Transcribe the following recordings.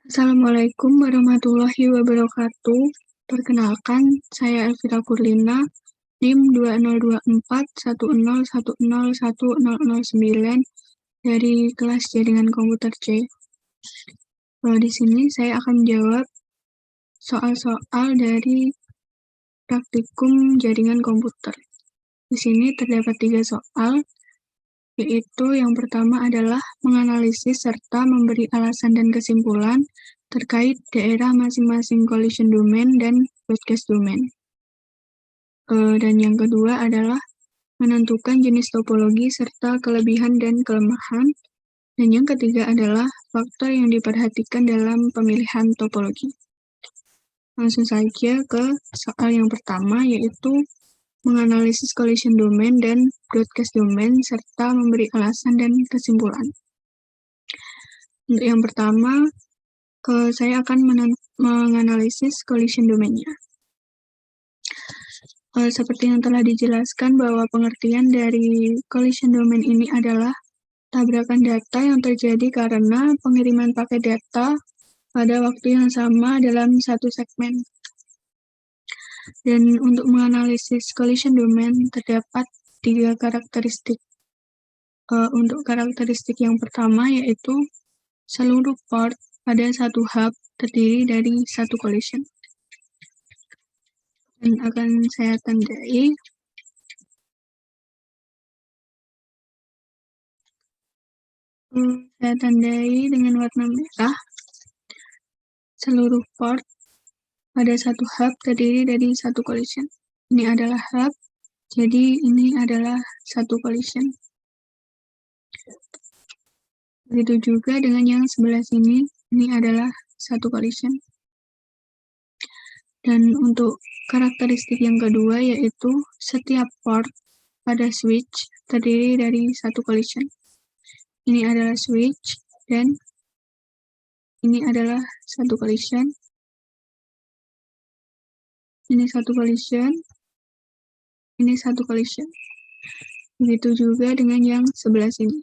Assalamualaikum warahmatullahi wabarakatuh. Perkenalkan, saya Elvira Kurlina, NIM 202410101009 dari kelas Jaringan Komputer C. Di sini saya akan menjawab soal-soal dari praktikum jaringan komputer. Di sini terdapat 3 soal, yaitu yang pertama adalah menganalisis serta memberi alasan dan kesimpulan terkait daerah masing-masing collision domain dan broadcast domain. Dan yang kedua adalah menentukan jenis topologi serta kelebihan dan kelemahan. Dan yang ketiga adalah faktor yang diperhatikan dalam pemilihan topologi. Langsung saja ke soal yang pertama, yaitu menganalisis collision domain dan broadcast domain serta memberi alasan dan kesimpulan. Untuk yang pertama, saya akan menganalisis collision domain-nya. Seperti yang telah dijelaskan bahwa pengertian dari collision domain ini adalah tabrakan data yang terjadi karena pengiriman paket data pada waktu yang sama dalam satu segmen. Dan untuk menganalisis collision domain terdapat 3 karakteristik. Untuk karakteristik yang pertama yaitu seluruh port pada satu hub terdiri dari satu collision. Dan akan saya tandai. Saya tandai dengan warna merah. Seluruh port pada satu hub terdiri dari satu collision. Ini adalah hub, jadi ini adalah satu collision. Begitu juga dengan yang sebelah sini, ini adalah satu collision. Dan untuk karakteristik yang kedua yaitu setiap port pada switch terdiri dari satu collision. Ini adalah switch dan ini adalah satu collision. Ini satu collision. Ini satu collision. Begitu juga dengan yang sebelah sini.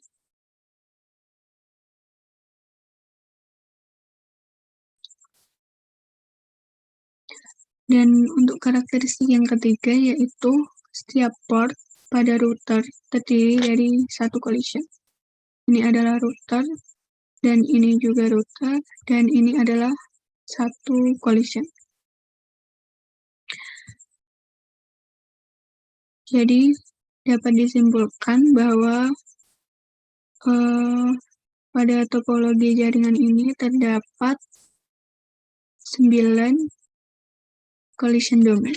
Dan untuk karakteristik yang ketiga yaitu setiap port pada router terdiri dari satu collision. Ini adalah router, dan ini juga router, dan ini adalah satu collision. Jadi dapat disimpulkan bahwa pada topologi jaringan ini terdapat 9 collision domain.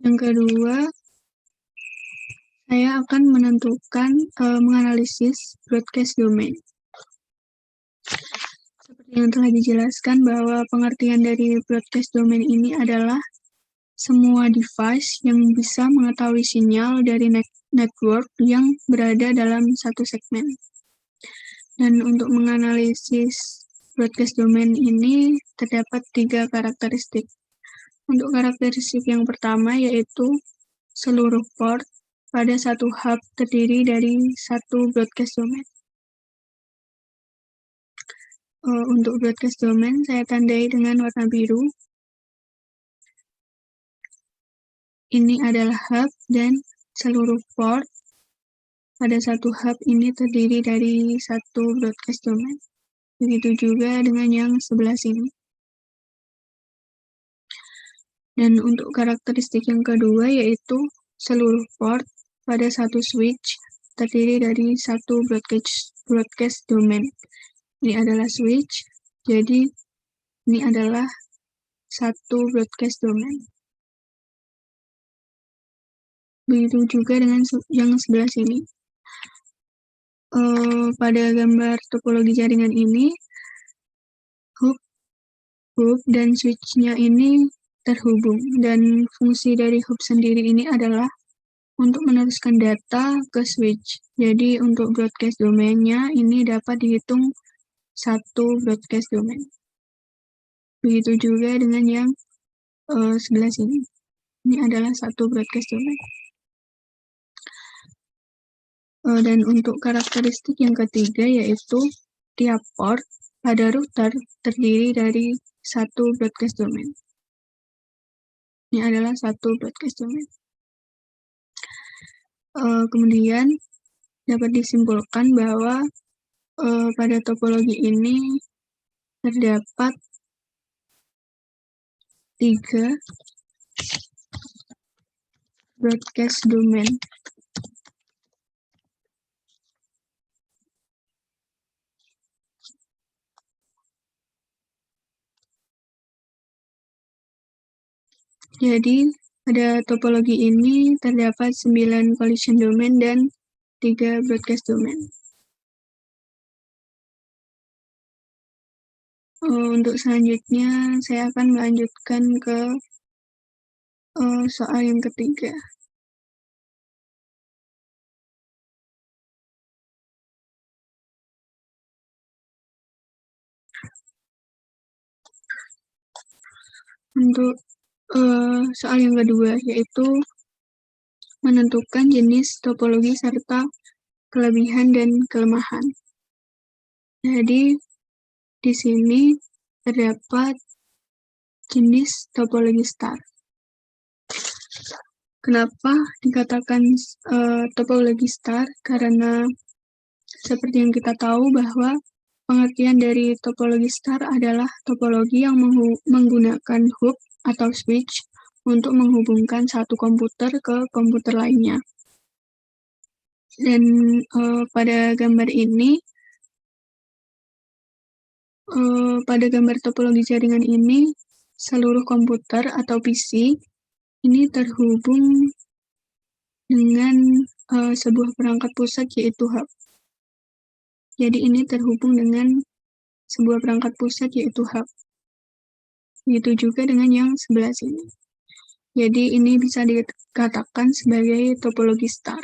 Yang kedua, saya akan menganalisis broadcast domain. Seperti yang telah dijelaskan bahwa pengertian dari broadcast domain ini adalah semua device yang bisa mengetahui sinyal dari network yang berada dalam satu segmen. Dan untuk menganalisis broadcast domain ini terdapat 3 karakteristik. Untuk karakteristik yang pertama yaitu seluruh port pada satu hub terdiri dari satu broadcast domain. Untuk broadcast domain saya tandai dengan warna biru. Ini adalah hub dan seluruh port pada satu hub ini terdiri dari satu broadcast domain. Begitu juga dengan yang sebelah sini. Dan untuk karakteristik yang kedua yaitu seluruh port pada satu switch terdiri dari satu broadcast domain. Ini adalah switch, jadi ini adalah satu broadcast domain. Begitu juga dengan yang sebelah sini. Pada gambar topologi jaringan ini, hub dan switch-nya ini terhubung, dan fungsi dari hub sendiri ini adalah untuk meneruskan data ke switch. Jadi untuk broadcast domain-nya ini dapat dihitung satu broadcast domain. Begitu juga dengan yang sebelah sini. Ini adalah satu broadcast domain. Dan untuk karakteristik yang ketiga yaitu tiap port pada router terdiri dari satu broadcast domain. Ini adalah satu broadcast domain. Kemudian dapat disimpulkan bahwa pada topologi ini terdapat 3 broadcast domain. Jadi, pada topologi ini terdapat 9 collision domain dan 3 broadcast domain. Untuk selanjutnya, saya akan melanjutkan ke soal yang ketiga. Untuk soal yang kedua, yaitu menentukan jenis topologi serta kelebihan dan kelemahan. Jadi, di sini terdapat jenis topologi star. Kenapa dikatakan topologi star? Karena seperti yang kita tahu bahwa pengertian dari topologi star adalah topologi yang menggunakan hub atau switch untuk menghubungkan satu komputer ke komputer lainnya. Dan pada gambar ini, pada gambar topologi jaringan ini, seluruh komputer atau PC ini terhubung dengan sebuah perangkat pusat yaitu hub. Jadi ini terhubung dengan sebuah perangkat pusat yaitu hub. Begitu juga dengan yang sebelah sini. Jadi ini bisa dikatakan sebagai topologi star.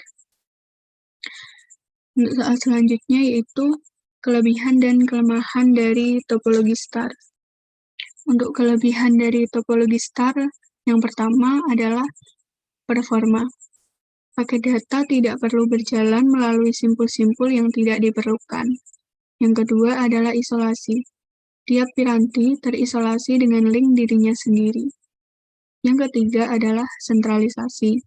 Untuk soal selanjutnya yaitu kelebihan dan kelemahan dari topologi star. Untuk kelebihan dari topologi star, yang pertama adalah performa. Paket data tidak perlu berjalan melalui simpul-simpul yang tidak diperlukan. Yang kedua adalah isolasi. Tiap piranti terisolasi dengan link dirinya sendiri. Yang ketiga adalah sentralisasi.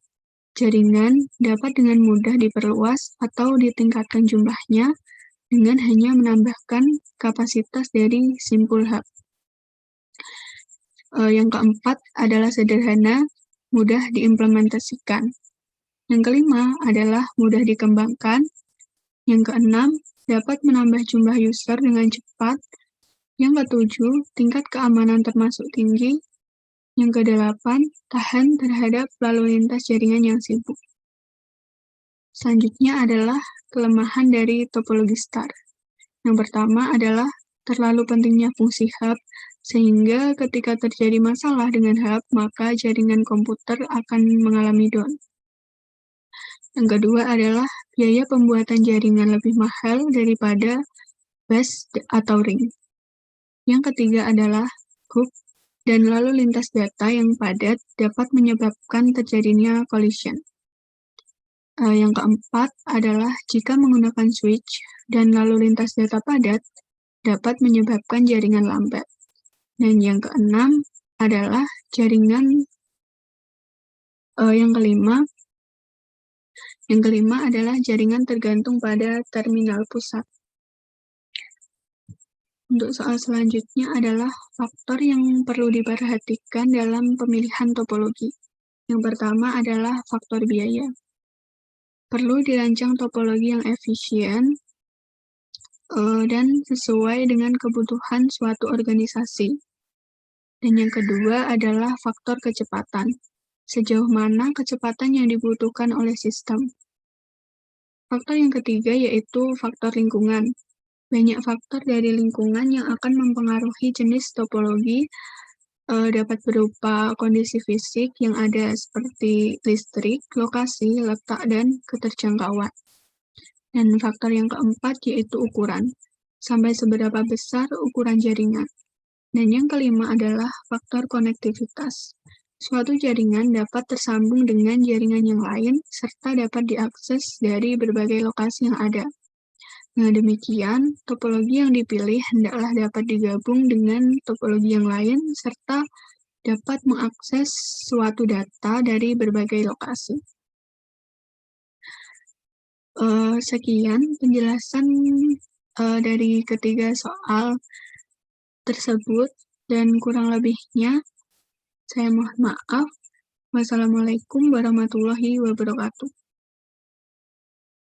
Jaringan dapat dengan mudah diperluas atau ditingkatkan jumlahnya dengan hanya menambahkan kapasitas dari simpul hub. Yang keempat adalah sederhana, mudah diimplementasikan. Yang kelima adalah mudah dikembangkan. Yang keenam, dapat menambah jumlah user dengan cepat. Yang ketujuh, tingkat keamanan termasuk tinggi. Yang kedelapan, tahan terhadap lalu lintas jaringan yang sibuk. Selanjutnya adalah kelemahan dari topologi star. Yang pertama adalah terlalu pentingnya fungsi hub, sehingga ketika terjadi masalah dengan hub, maka jaringan komputer akan mengalami down. Yang kedua adalah biaya pembuatan jaringan lebih mahal daripada bus atau ring. Yang ketiga adalah hub dan lalu lintas data yang padat dapat menyebabkan terjadinya collision. Yang keempat adalah jika menggunakan switch dan lalu lintas data padat dapat menyebabkan jaringan lambat. Dan yang keenam adalah jaringan yang kelima adalah jaringan tergantung pada terminal pusat. Untuk soal selanjutnya adalah faktor yang perlu diperhatikan dalam pemilihan topologi. Yang pertama adalah faktor biaya. Perlu dirancang topologi yang efisien dan sesuai dengan kebutuhan suatu organisasi. Dan yang kedua adalah faktor kecepatan. Sejauh mana kecepatan yang dibutuhkan oleh sistem. Faktor yang ketiga yaitu faktor lingkungan. Banyak faktor dari lingkungan yang akan mempengaruhi jenis topologi, dapat berupa kondisi fisik yang ada seperti listrik, lokasi, letak, dan keterjangkauan. Dan faktor yang keempat yaitu ukuran. Sampai seberapa besar ukuran jaringan. Dan yang kelima adalah faktor konektivitas. Suatu jaringan dapat tersambung dengan jaringan yang lain, serta dapat diakses dari berbagai lokasi yang ada. Nah, demikian, topologi yang dipilih hendaklah dapat digabung dengan topologi yang lain, serta dapat mengakses suatu data dari berbagai lokasi. Sekian penjelasan dari ketiga soal tersebut, dan kurang lebihnya saya mohon maaf. Wassalamualaikum warahmatullahi wabarakatuh.